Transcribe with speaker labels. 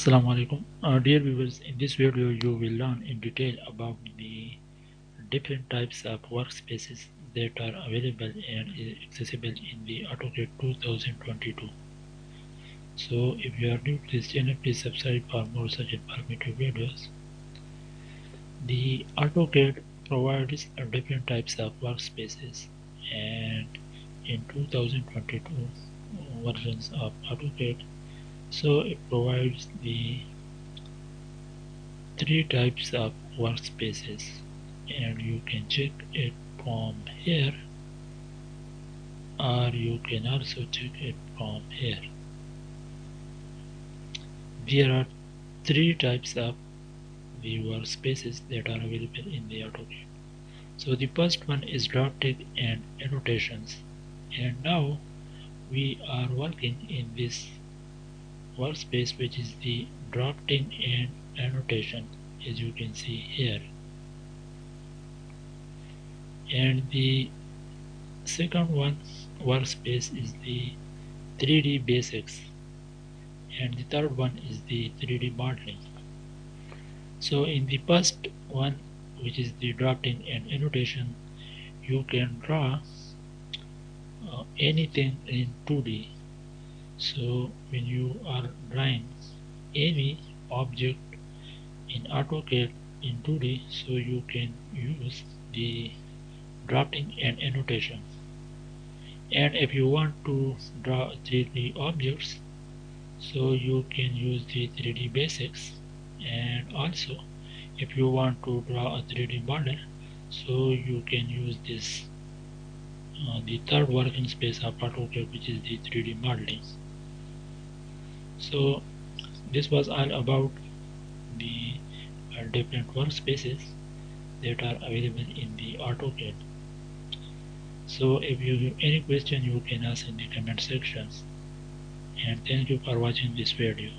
Speaker 1: Assalamu alaikum. Dear viewers, in this video you will learn in detail about the different types of workspaces that are available and accessible in the AutoCAD 2022. So if you are new to this channel, please subscribe for more such informative videos. The AutoCAD provides different types of workspaces, and in 2022 versions of AutoCAD, so it provides the three types of workspaces, and you can check it from here, or you can also check it from here. There are three types of the workspaces that are available in the AutoCAD. So the first one is drafting and annotations, and now we are working in this workspace, which is the drafting and annotation, as you can see here. And the second one workspace is the 3D basics, and the third one is the 3D modeling. So in the first one, which is the drafting and annotation, you can draw anything in 2D. So when you are drawing any object in AutoCAD in 2D, so you can use the drafting and annotation. And if you want to draw 3D objects, so you can use the 3D basics. And also if you want to draw a 3D model, so you can use this the third working space of AutoCAD, which is the 3D modeling. So this was all about the different workspaces that are available in the AutoCAD. So if you have any question, you can ask in the comment section. And thank you for watching this video.